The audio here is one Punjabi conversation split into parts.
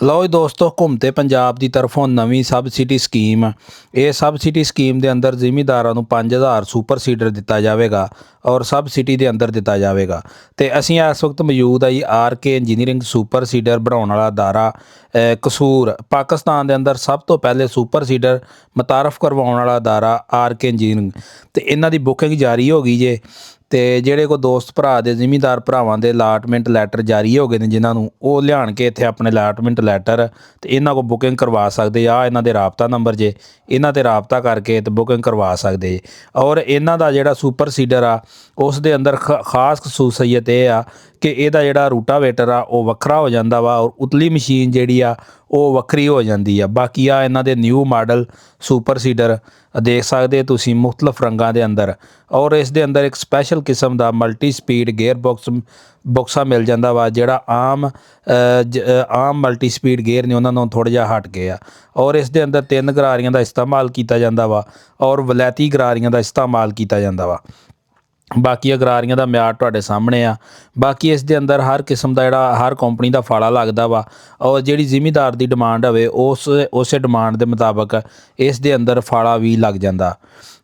ਲਓ ਜੀ ਦੋਸਤੋ, ਘੁੰਮਤੇ ਪੰਜਾਬ ਦੀ ਤਰਫੋਂ ਨਵੀਂ ਸਬਸਿਡੀ ਸਕੀਮ। ਇਹ ਸਬਸਿਡੀ ਸਕੀਮ ਦੇ ਅੰਦਰ ਜ਼ਿਮੀਂਦਾਰਾਂ ਨੂੰ 5000 ਸੁਪਰ ਸੀਡਰ ਦਿੱਤਾ ਜਾਵੇਗਾ ਔਰ ਸਬਸਿਡੀ ਦੇ ਅੰਦਰ ਦਿੱਤਾ ਜਾਵੇਗਾ। ਤੇ ਅਸੀਂ ਇਸ ਵਕਤ ਮੌਜੂਦ ਆ ਜੀ ਆਰ.ਕੇ ਇੰਜੀਨੀਅਰਿੰਗ ਸੁਪਰ ਸੀਡਰ ਬਣਾਉਣ ਵਾਲਾ ਅਦਾਰਾ ਕਸੂਰ। ਪਾਕਿਸਤਾਨ ਦੇ ਅੰਦਰ ਸਭ ਤੋਂ ਪਹਿਲੇ ਸੁਪਰ ਸੀਡਰ ਮੁਤਾਰਫ ਕਰਵਾਉਣ ਵਾਲਾ ਅਦਾਰਾ ਆਰ.ਕੇ ਇੰਜੀਨੀਅਰਿੰਗ। ਤੇ ਇਹਨਾਂ ਦੀ ਬੁਕਿੰਗ ਜਾਰੀ ਹੋ ਗਈ ਜੇ। ਤੇ ਜਿਹੜੇ ਕੋ ਦੋਸਤ ਭਰਾ ਦੇ ਜ਼ਿਮੀਂਦਾਰ ਭਰਾਵਾਂ ਦੇ ਅਲਾਟਮੈਂਟ ਲੈਟਰ ਜਾਰੀ ਹੋ ਗਏ ਨੇ, ਜਿਨ੍ਹਾਂ ਨੂੰ ਉਹ ਲਿਆਣ ਕੇ ਇੱਥੇ ਆਪਣੇ ਅਲਾਟਮੈਂਟ ਲੈਟਰ ਤੇ ਇਹਨਾਂ ਕੋ ਬੁਕਿੰਗ ਕਰਵਾ ਸਕਦੇ ਆ। ਇਹਨਾਂ ਦੇ ਰਾਬਤਾ ਨੰਬਰ ਜੇ, ਇਹਨਾਂ ਤੇ ਰਾਬਤਾ ਕਰਕੇ ਤੇ ਬੁਕਿੰਗ ਕਰਵਾ ਸਕਦੇ ਜੇ। ਔਰ ਇਹਨਾਂ ਦਾ ਜਿਹੜਾ ਸੁਪਰ ਸੀਡਰ ਆ ਉਸ ਦੇ ਅੰਦਰ ਖਾਸ ਖਸੂਸੀਅਤ ਇਹ ਆ ਕਿ ਇਹਦਾ ਜਿਹੜਾ ਰੂਟਾਵੇਟਰ ਆ ਉਹ ਵੱਖਰਾ ਹੋ ਜਾਂਦਾ ਵਾ ਔਰ ਉਤਲੀ ਮਸ਼ੀਨ ਜਿਹੜੀ ਆ ਉਹ ਵੱਖਰੀ ਹੋ ਜਾਂਦੀ ਆ। ਬਾਕੀ ਆ ਇਹਨਾਂ ਦੇ ਨਿਊ ਮਾਡਲ ਸੁਪਰ ਸੀਡਰ ਦੇਖ ਸਕਦੇ ਤੁਸੀਂ ਮੁਖਤਲਫ ਰੰਗਾਂ ਦੇ ਅੰਦਰ। ਔਰ ਇਸ ਦੇ ਅੰਦਰ ਇੱਕ ਸਪੈਸ਼ਲ ਕਿਸਮ ਦਾ ਮਲਟੀ ਸਪੀਡ ਗੇਅਰ ਬੋਕਸਾ ਮਿਲ ਜਾਂਦਾ ਵਾ, ਜਿਹੜਾ ਆਮ ਮਲਟੀ ਸਪੀਡ ਗੇਅਰ ਨੇ ਉਹਨਾਂ ਨੂੰ ਥੋੜ੍ਹਾ ਜਿਹਾ ਹਟ ਗਏ ਆ। ਔਰ ਇਸ ਦੇ ਅੰਦਰ 3 ਗਰਾਰੀਆਂ ਦਾ ਇਸਤੇਮਾਲ ਕੀਤਾ ਜਾਂਦਾ ਵਾ ਔਰ ਵਲੈਤੀ ਗਰਾਰੀਆਂ ਦਾ ਇਸਤੇਮਾਲ ਕੀਤਾ ਜਾਂਦਾ ਵਾ। ਬਾਕੀ ਗਰਾਰੀਆਂ ਦਾ ਮਿਆਰ ਤੁਹਾਡੇ ਸਾਹਮਣੇ ਆ। ਬਾਕੀ ਇਸ ਦੇ ਅੰਦਰ ਹਰ ਕਿਸਮ ਦਾ ਜਿਹੜਾ ਹਰ ਕੰਪਨੀ ਦਾ ਫਾਲਾ ਲੱਗਦਾ ਵਾ ਔਰ ਜਿਹੜੀ ਜ਼ਿਮੀਂਦਾਰ ਦੀ ਡਿਮਾਂਡ ਹੋਵੇ ਉਸੇ ਡਿਮਾਂਡ ਦੇ ਮੁਤਾਬਕ ਇਸ ਦੇ ਅੰਦਰ ਫਾਲਾ ਵੀ ਲੱਗ ਜਾਂਦਾ।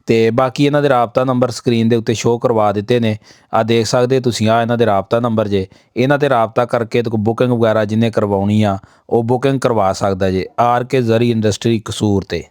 ਤੇ ਬਾਕੀ ਇਹਨਾਂ ਦੇ ਰਾਬਤਾ ਨੰਬਰ ਸਕਰੀਨ ਦੇ ਉੱਤੇ ਸ਼ੋਅ ਕਰਵਾ ਦਿੱਤੇ ਨੇ, ਆ ਦੇਖ ਸਕਦੇ ਤੁਸੀਂ। ਆ ਇਹਨਾਂ ਦੇ ਰਾਬਤਾ ਨੰਬਰ ਜੇ, ਇਹਨਾਂ ਤੇ ਰਾਬਤਾ ਕਰਕੇ ਤੇ ਬੁਕਿੰਗ ਵਗੈਰਾ ਜਿਹਨੇ ਕਰਵਾਉਣੀ ਆ ਉਹ ਬੁਕਿੰਗ ਕਰਵਾ ਸਕਦਾ ਜੇ ਆਰ.ਕੇ ਜ਼ਰੀ ਇੰਡਸਟਰੀ ਕਸੂਰ ਤੇ।